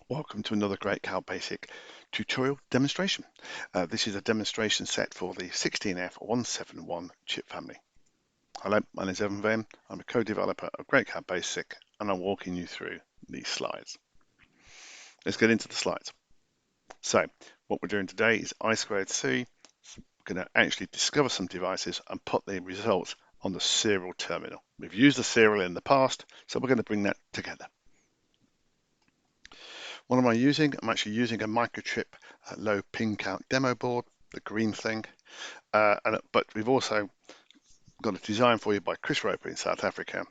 Welcome to another Great Cow Basic tutorial demonstration. This is a demonstration set for the 16F171 chip family. Hello, my name is Venn. I'm a co-developer of Great Cow Basic and I'm walking you through these slides. Let's get into the slides. So what we're doing today is I2C. We're going to actually discover some devices and put the results on the serial terminal. We've used the serial in the past, so we're going to bring that together. What am I using? I'm actually using a microchip low pin count demo board, the green thing. But we've also got a design for you by Chris Roper in South Africa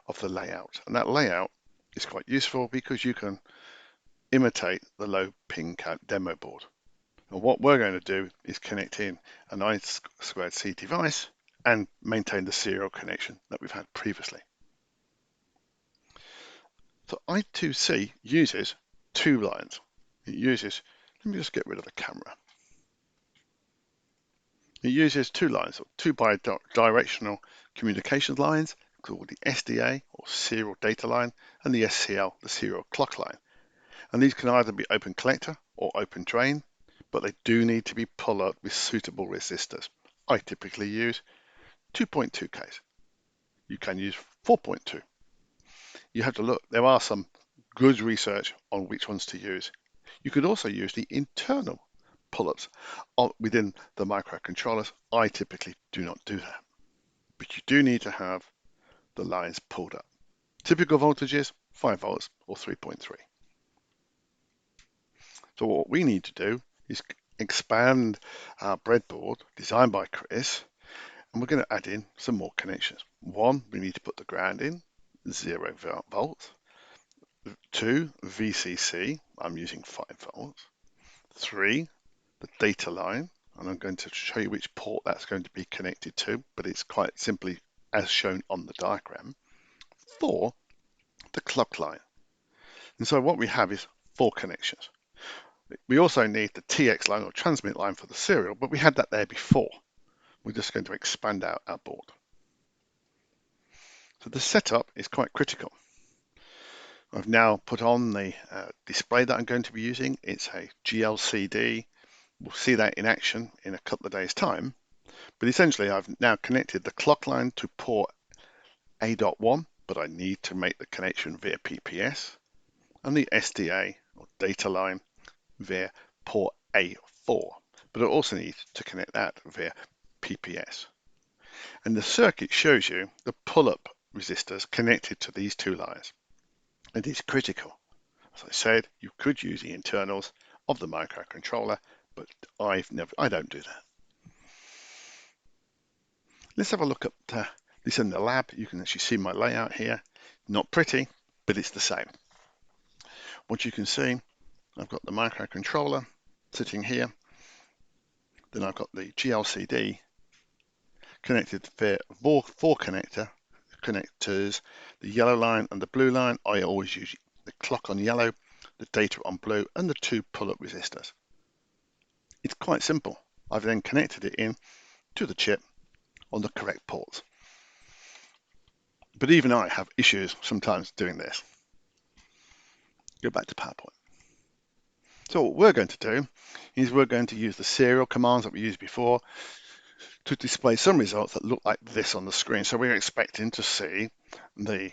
of the layout. And that layout is quite useful because you can imitate the low pin count demo board. And what we're going to do is connect in an I2C device and maintain the serial connection that we've had previously. So I2C uses two lines. It uses, let me just get rid of the camera. It uses two lines, two bidirectional communications lines called the SDA or serial data line and the SCL, the serial clock line. And these can either be open collector or open drain, but they do need to be pull up with suitable resistors. I typically use 2.2Ks. You can use 4.2. You have to look, there are some good research on which ones to use. You could also use the internal pull-ups within the microcontrollers. I typically do not do that, but you do need to have the lines pulled up. Typical voltages, 5 volts or 3.3. So what we need to do is expand our breadboard designed by Chris, and we're going to add in some more connections. One, we need to put the ground in, 0 volts. 2, VCC, I'm using 5 volts. 3, the data line, and I'm going to show you which port that's going to be connected to, but it's quite simply as shown on the diagram. 4, the clock line. And so what we have is 4 connections. We also need the TX line or transmit line for the serial, but we had that there before. We're just going to expand out our board. So the setup is quite critical. I've now put on the display that I'm going to be using. It's a GLCD. We'll see that in action in a couple of days' time. But essentially, I've now connected the clock line to port A.1, but I need to make the connection via PPS, and the SDA or data line via port A4. But I also need to connect that via PPS. And the circuit shows you the pull-up resistors connected to these two lines. It is critical. As I said, you could use the internals of the microcontroller, but I don't do that. Let's have a look at this in the lab. You can actually see my layout here. Not pretty, but it's the same. What you can see, I've got the microcontroller sitting here. Then I've got the GLCD connected via 4 connectors, the yellow line and the blue line. I always use the clock on yellow, the data on blue, and the 2 pull-up resistors. It's quite simple. I've then connected it in to the chip on the correct ports. But even I have issues sometimes doing this. Go back to PowerPoint. So what we're going to do is we're going to use the serial commands that we used before to display some results that look like this on the screen. So we're expecting to see the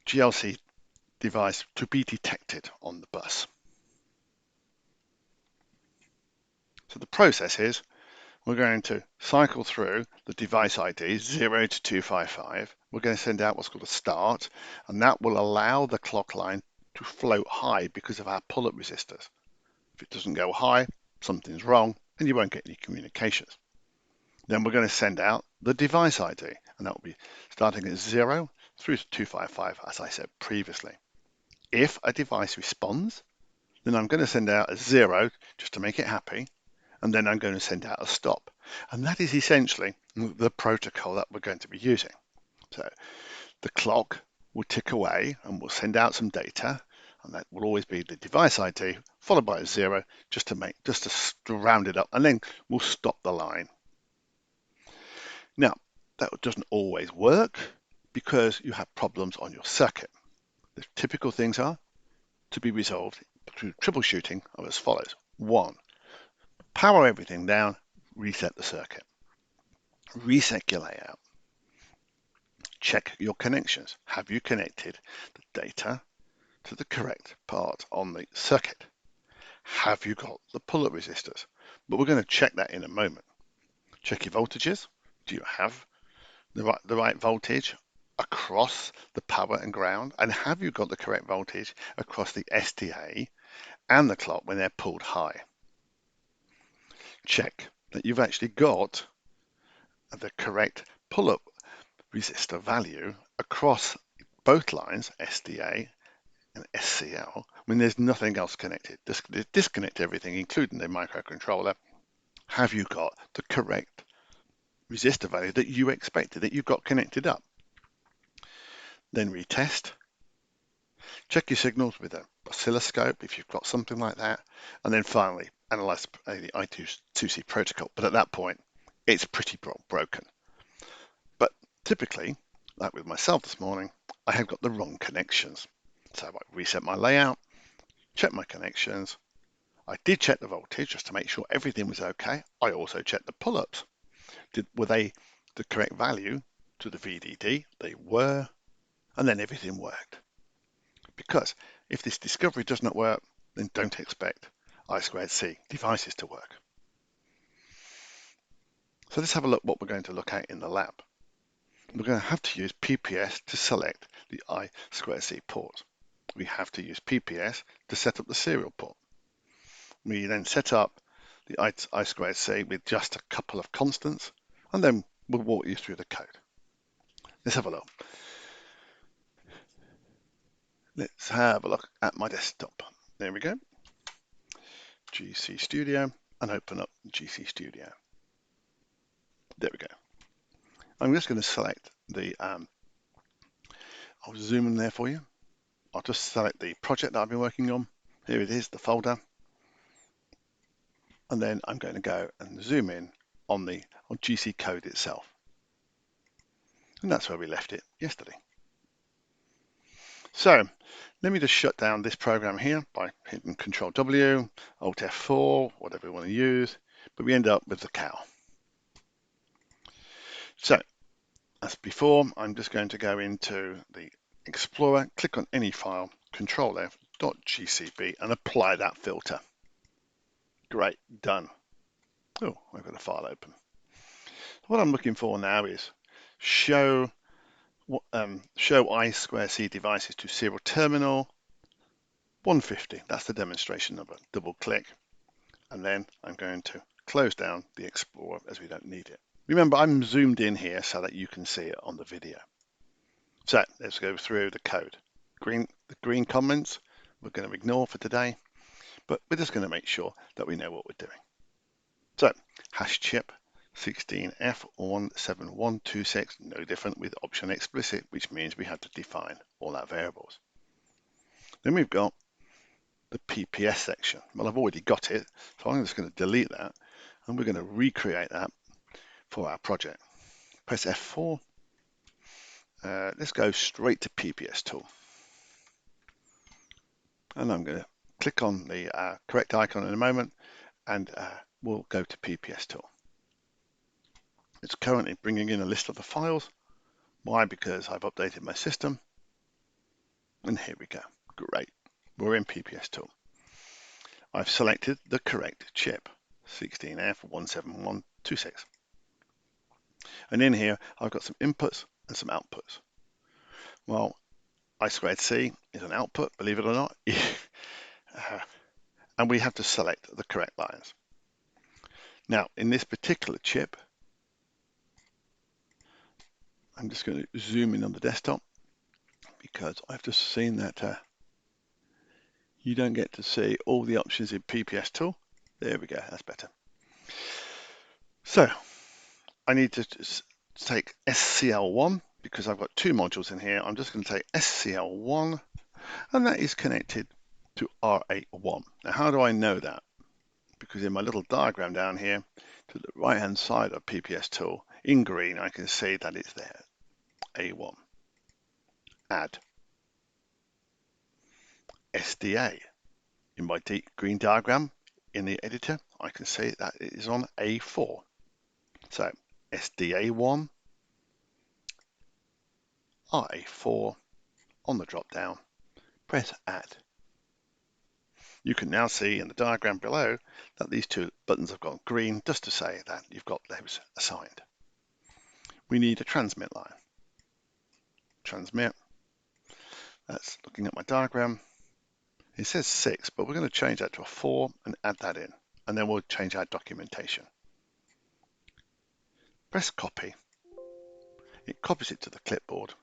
GLC device to be detected on the bus. So the process is we're going to cycle through the device ID 0 to 255. We're going to send out what's called a start, and that will allow the clock line to float high because of our pull-up resistors. If it doesn't go high, something's wrong, and you won't get any communications. Then we're going to send out the device ID, and that will be starting at 0 through to 255, as I said previously. If a device responds, then I'm going to send out a 0 just to make it happy, and then I'm going to send out a stop. And that is essentially the protocol that we're going to be using. So the clock will tick away and we'll send out some data, and that will always be the device ID followed by a 0 just to round it up, and then we'll stop the line. Now, that doesn't always work because you have problems on your circuit. The typical things are to be resolved through troubleshooting are as follows. 1. Power everything down, reset the circuit. Reset your layout. Check your connections. Have you connected the data to the correct part on the circuit? Have you got the pull-up resistors? But we're going to check that in a moment. Check your voltages. Do you have the right voltage across the power and ground? And have you got the correct voltage across the SDA and the clock when they're pulled high? Check that you've actually got the correct pull-up resistor value across both lines, SDA and SCL, when there's nothing else connected. Disconnect everything, including the microcontroller. Have you got the correct resistor value that you expected, that you've got connected up? Then retest. Check your signals with an oscilloscope if you've got something like that. And then finally, analyze the I2C protocol. But at that point, it's pretty broken. But typically, like with myself this morning, I had got the wrong connections. So I reset my layout, check my connections. I did check the voltage just to make sure everything was okay. I also checked the pull-ups. Were they the correct value to the VDD? They were, and then everything worked. Because if this discovery does not work, then don't expect I2C devices to work. So let's have a look what we're going to look at in the lab. We're going to have to use PPS to select the I2C port. We have to use PPS to set up the serial port. We then set up the I2C with just a couple of constants, and then we'll walk you through the code. Let's have a look. Let's have a look at my desktop. There we go. GCStudio, and open up GCStudio. There we go. I'm just going to select the, I'll zoom in there for you. I'll just select the project that I've been working on. Here it is, the folder. And then I'm going to go and zoom in on GC code itself. And that's where we left it yesterday. So let me just shut down this program here by hitting Control W, Alt F4, whatever we want to use, but we end up with the cow. So as before, I'm just going to go into the Explorer, click on any file, Control F.gcb, and apply that filter. Great, done. Oh, I've got a file open. What I'm looking for now is show I2C devices to serial terminal 150. That's the demonstration number. Double click, and then I'm going to close down the Explorer as we don't need it. Remember, I'm zoomed in here so that you can see it on the video. So let's go through the code. The green comments we're going to ignore for today, but we're just going to make sure that we know what we're doing. So hash chip 16F17126, no different with option explicit, which means we have to define all our variables. Then we've got the PPS section. Well, I've already got it, so I'm just going to delete that, and we're going to recreate that for our project. Press F4. Let's go straight to PPS tool. And I'm going to click on the correct icon in a moment, and we'll go to PPS tool. It's currently bringing in a list of the files. Why? Because I've updated my system. And here we go. Great. We're in PPS tool. I've selected the correct chip, 16F17126. And in here, I've got some inputs and some outputs. Well, I2C is an output, believe it or not. And we have to select the correct lines. Now, in this particular chip, I'm just going to zoom in on the desktop because I've just seen that you don't get to see all the options in PPS tool. There we go, that's better. So I need to take SCL1 because I've got two modules in here. I'm just going to take SCL1, and that is connected to R81. Now, how do I know that? Because in my little diagram down here, to the right-hand side of PPS tool, in green, I can see that it's there. A1. Add. SDA. In my green diagram in the editor, I can see that it is on A4. So SDA1, RA4 on the drop down, press Add. You can now see in the diagram below that these two buttons have gone green, just to say that you've got those assigned. We need a transmit line. Transmit, that's looking at my diagram. It says 6, but we're going to change that to a 4 and add that in, and then we'll change our documentation. Press copy. It copies it to the clipboard,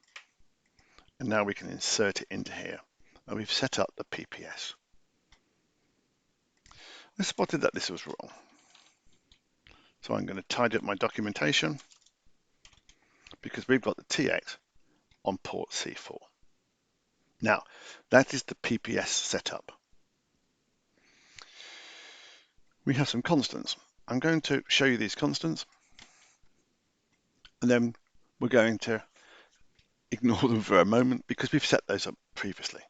and now we can insert it into here, and we've set up the PPS. I spotted that this was wrong, so I'm going to tidy up my documentation because we've got the TX on port C4. Now, that is the PPS setup. We have some constants. I'm going to show you these constants, and then we're going to ignore them for a moment because we've set those up previously.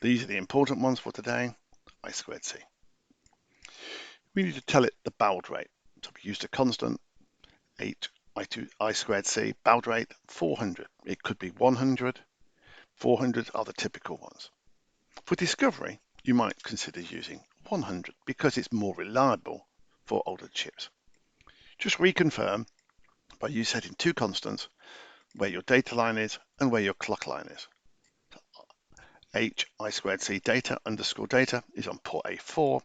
These are the important ones for today, I2C. We need to tell it the baud rate. So we used a constant, I2C, baud rate 400. It could be 100. 400 are the typical ones. For discovery, you might consider using 100 because it's more reliable for older chips. Just reconfirm by you setting two constants where your data line is and where your clock line is. HI2C data underscore data is on port A4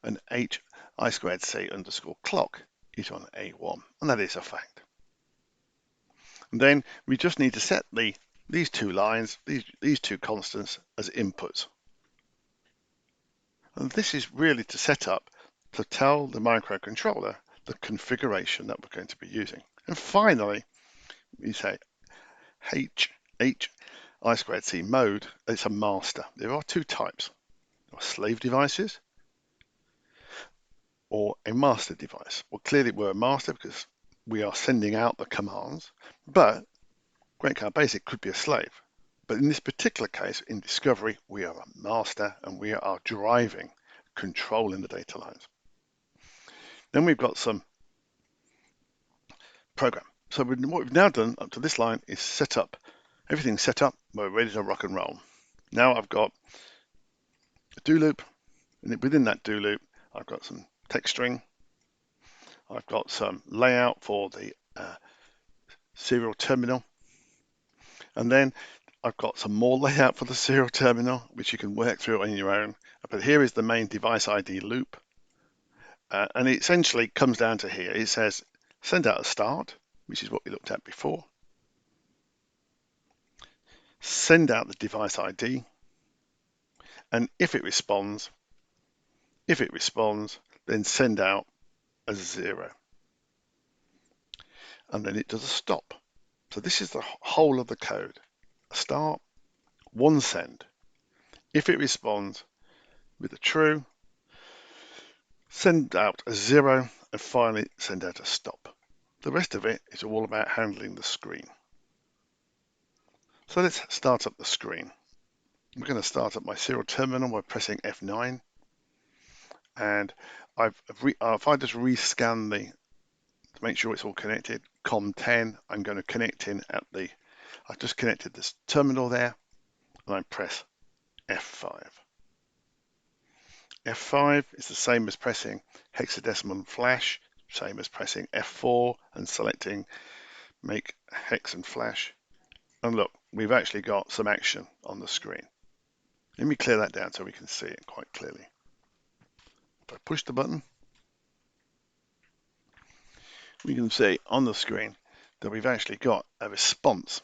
and HI2C underscore clock is on A1, and that is a fact. And then we just need to set these two lines, these two constants as inputs. And this is really to set up to tell the microcontroller the configuration that we're going to be using. And finally, we say HI2C mode, it's a master. There are two types. There are slave devices or a master device. Well, clearly we're a master because we are sending out the commands, but Great Car Basic could be a slave. But in this particular case, in discovery, we are a master and we are driving, controlling the data lines. Then we've got some program. So what we've now done up to this line is set up, everything's set up, we're ready to rock and roll. Now I've got a do loop, and within that do loop, I've got some text string. I've got some layout for the serial terminal. And then I've got some more layout for the serial terminal, which you can work through on your own. But here is the main device ID loop. And it essentially comes down to here. It says send out a start, which is what we looked at before. Send out the device ID. And if it responds, then send out a 0. And then it does a stop. So this is the whole of the code. A start, one send. If it responds with a true, send out a 0, and finally send out a stop. The rest of it is all about handling the screen. So let's start up the screen. We're going to start up my serial terminal by pressing F9. And if I just rescan to make sure it's all connected, COM10, I'm going to connect in at I've just connected this terminal there, and I press F5. F5 is the same as pressing hexadecimal flash, same as pressing F4 and selecting make hex and flash. And look, we've actually got some action on the screen. Let me clear that down so we can see it quite clearly. If I push the button, we can see on the screen that we've actually got a response.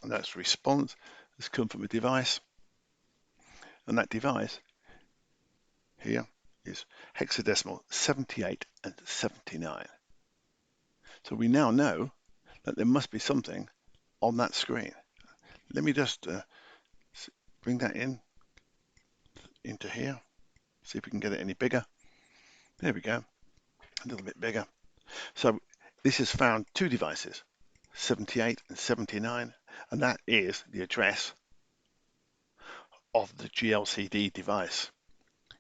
And that response has come from a device. And that device here is hexadecimal 78 and 79. So we now know that there must be something on that screen. Let me just bring that into here, see if we can get it any bigger. There we go, a little bit bigger. So this has found two devices, 78 and 79, and that is the address of the GLCD device.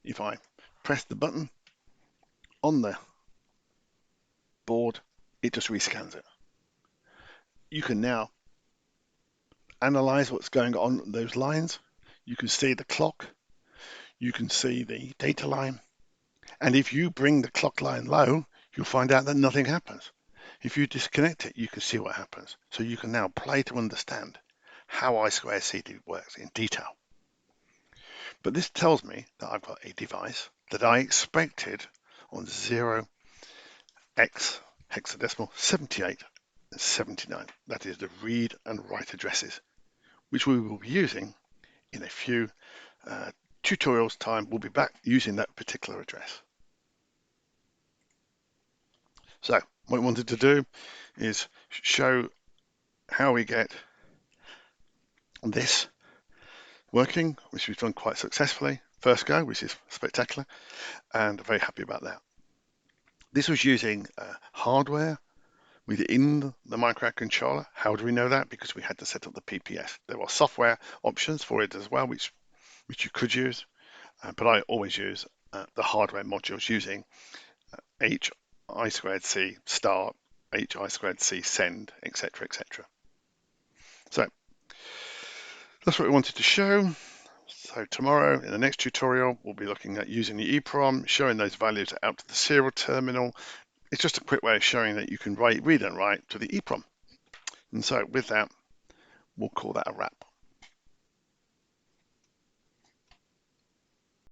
If I press the button on the board, it just rescans it. You can now analyze what's going on those lines. You can see the clock, you can see the data line, and if you bring the clock line low, you'll find out that nothing happens. If you disconnect it, you can see what happens. So you can now play to understand how I2C works in detail. But this tells me that I've got a device that I expected on 0x hexadecimal 78 and 79. That is the read and write addresses, which we will be using in a few tutorials time. We'll be back using that particular address. So what I wanted to do is show how we get this working, which we've done quite successfully. First go, which is spectacular, and very happy about that. This was using hardware within the microcontroller. How do we know that? Because we had to set up the PPS. There are software options for it as well, which you could use, but I always use the hardware modules using HWI2C start, HWI2CSend, etc., etc. So that's what we wanted to show. So tomorrow in the next tutorial, we'll be looking at using the EEPROM, showing those values out to the serial terminal. It's just a quick way of showing that you can read and write to the EEPROM. And so with that, we'll call that a wrap.